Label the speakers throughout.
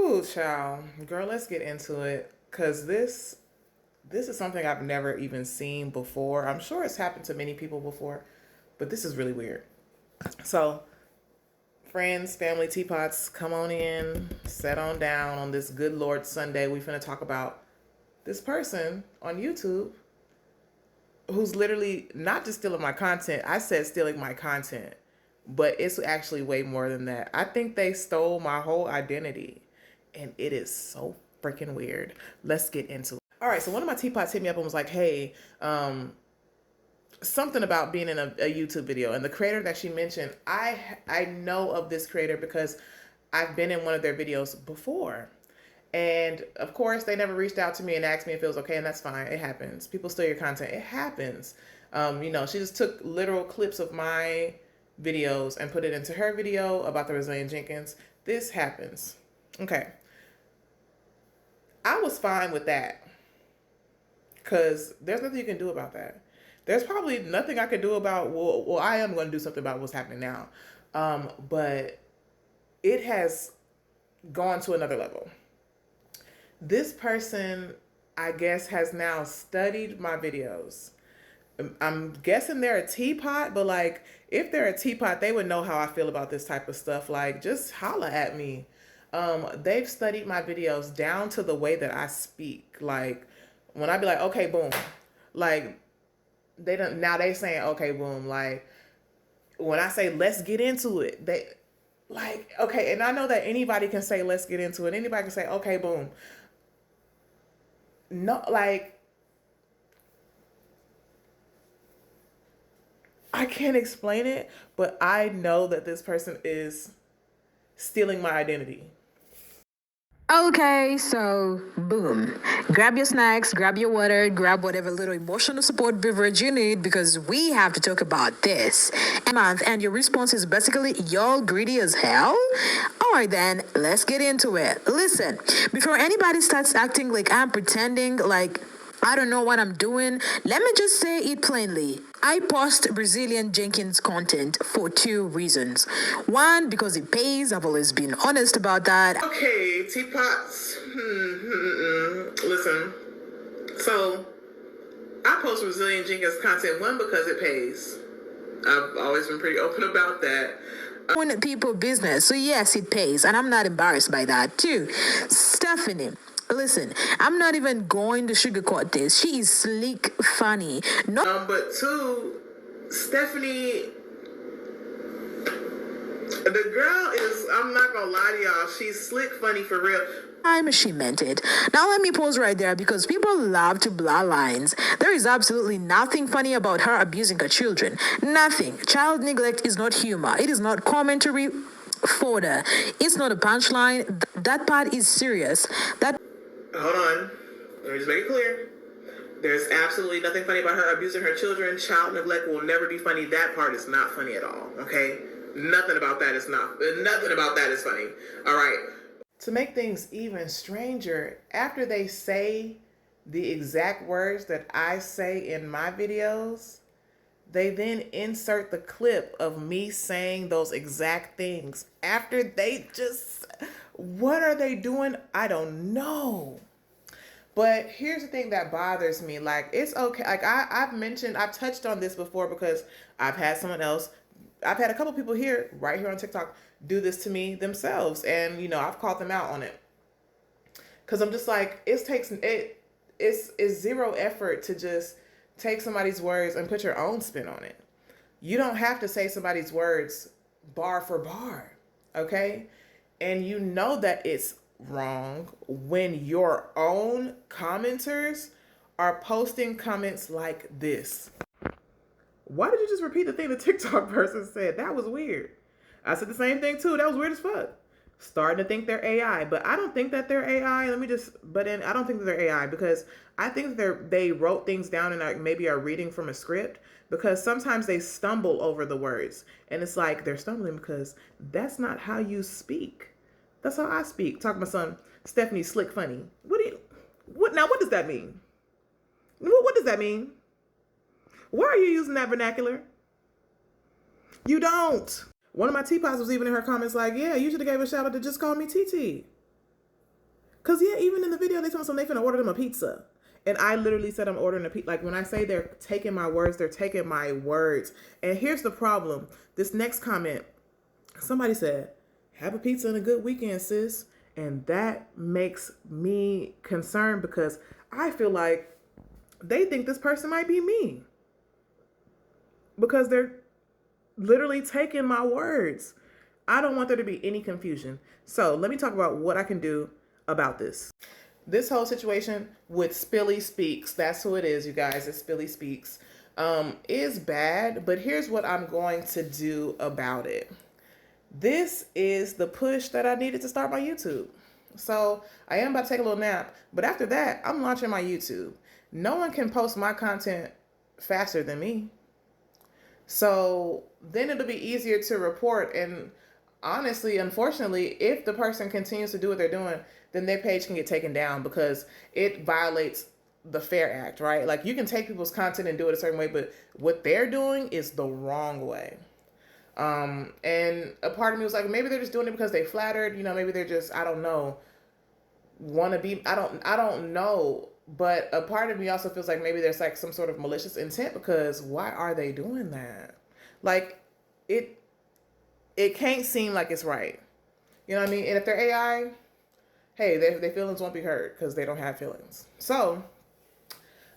Speaker 1: Ooh, child. Girl, let's get into it. Cause this is something I've never even seen before. I'm sure it's happened to many people before, but this is really weird. So, friends, family, teapots, come on in, sit on down on this good Lord Sunday. We finna talk about this person on YouTube who's literally not just stealing my content. I said stealing my content, but it's actually way more than that. I think they stole my whole identity, and it is so freaking weird. Let's get into it. All right, so one of my teapots hit me up and was like, "Hey, something about being in a YouTube video." And the creator that she mentioned, I know of this creator because I've been in one of their videos before. And of course, they never reached out to me and asked me if it was okay, and that's fine. It happens. People steal your content. It happens. She just took literal clips of my videos and put it into her video about the Brazilian Jenkins. This happens. Okay. I was fine with that because there's nothing you can do about that. There's probably nothing I could do about, well, I am going to do something about what's happening now. But it has gone to another level. This person, I guess, has now studied my videos. I'm guessing they're a teapot, but like, if they're a teapot, they would know how I feel about this type of stuff. Like, just holla at me. They've studied my videos down to the way that I speak. Like, when I be like, okay, boom, like, now they saying, okay, boom, like, when I say, let's get into it, they, like, okay, and I know that anybody can say, let's get into it. Anybody can say, okay, boom. No, like, I can't explain it, but I know that this person is stealing my identity.
Speaker 2: Okay, so boom. Grab your snacks, grab your water, grab whatever little emotional support beverage you need because we have to talk about this. And your response is basically, y'all greedy as hell? Alright then, let's get into it. Listen, before anybody starts acting like I'm pretending, like I don't know what I'm doing, let me just say it plainly. I post Brazilian Jenkins content for two reasons. One, because it pays. I've always been honest about that.
Speaker 1: Okay, teapots. Listen. So, I post Brazilian Jenkins content, one, because it pays. I've always been pretty open about that.
Speaker 2: Own people business. So yes, it pays. And I'm not embarrassed by that too. Stephanie. Listen, I'm not even going to sugarcoat this. She is sleek, funny. No,
Speaker 1: but two, Stephanie, the girl is, I'm not gonna lie to y'all, she's slick, funny for real.
Speaker 2: She meant it. Now let me pause right there because people love to blur lines. There is absolutely nothing funny about her abusing her children. Nothing. Child neglect is not humor. It is not commentary fodder. It's not a punchline. That part is serious.
Speaker 1: Hold on. Let me just make it clear. There's absolutely nothing funny about her abusing her children. Child neglect will never be funny. That part is not funny at all. Okay? Nothing about that is funny. All right. To make things even stranger, after they say the exact words that I say in my videos, they then insert the clip of me saying those exact things. After they just, what are they doing? I don't know. But here's the thing that bothers me. Like, it's okay. Like, I've touched on this before because I've had a couple people right here on TikTok, do this to me themselves. And, I've called them out on it. Because I'm just like, it's zero effort to just take somebody's words and put your own spin on it. You don't have to say somebody's words bar for bar. Okay? And you know that it's wrong when your own commenters are posting comments like this. Why did you just repeat the thing the TikTok person said? That was weird. I said the same thing too. That was weird as fuck. Starting to think they're AI, but I don't think that they're AI. I don't think that they're AI because I think they wrote things down and maybe are reading from a script because sometimes they stumble over the words and it's like they're stumbling because that's not how you speak. That's how I speak. Talk to my son, Stephanie Slick Funny. What does that mean? What does that mean? Why are you using that vernacular? You don't. One of my teapots was even in her comments like, yeah, you should have gave a shout out to just call me TT. Cause yeah, even in the video they told me they finna order them a pizza. And I literally said I'm ordering a pizza. Like when I say they're taking my words, they're taking my words. And here's the problem. This next comment, somebody said, have a pizza and a good weekend, sis. And that makes me concerned because I feel like they think this person might be me. Because they're literally taking my words. I don't want there to be any confusion. So let me talk about what I can do about this. This whole situation with Spilly Speaks, that's who it is, you guys, it's Spilly Speaks, is bad, but here's what I'm going to do about it. This is the push that I needed to start my YouTube. So I am about to take a little nap, but after that, I'm launching my YouTube. No one can post my content faster than me. So then it'll be easier to report. And honestly, unfortunately, if the person continues to do what they're doing, then their page can get taken down because it violates the Fair Act, right? Like you can take people's content and do it a certain way, but what they're doing is the wrong way. And a part of me was like, maybe they're just doing it because they flattered, you know, maybe they're just, I don't know, want to be, I don't know. But a part of me also feels like maybe there's like some sort of malicious intent because why are they doing that? Like it can't seem like it's right. You know what I mean? And if they're AI, hey, their feelings won't be hurt because they don't have feelings. So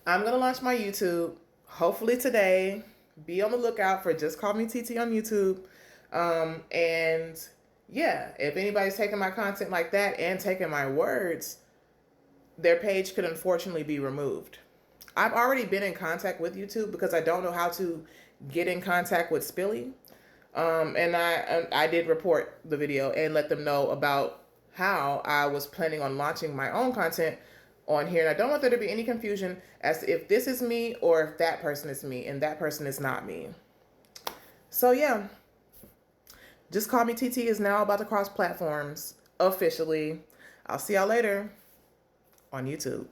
Speaker 1: I'm going to launch my YouTube hopefully today. Be on the lookout for Just Call Me TT on YouTube. And yeah, if anybody's taking my content like that and taking my words, their page could unfortunately be removed. I've already been in contact with YouTube because I don't know how to get in contact with Spilly. And I did report the video and let them know about how I was planning on launching my own content on here. And I don't want there to be any confusion as to if this is me or if that person is me and that person is not me. So yeah, Just Call Me TT is now about to cross platforms officially. I'll see y'all later on YouTube.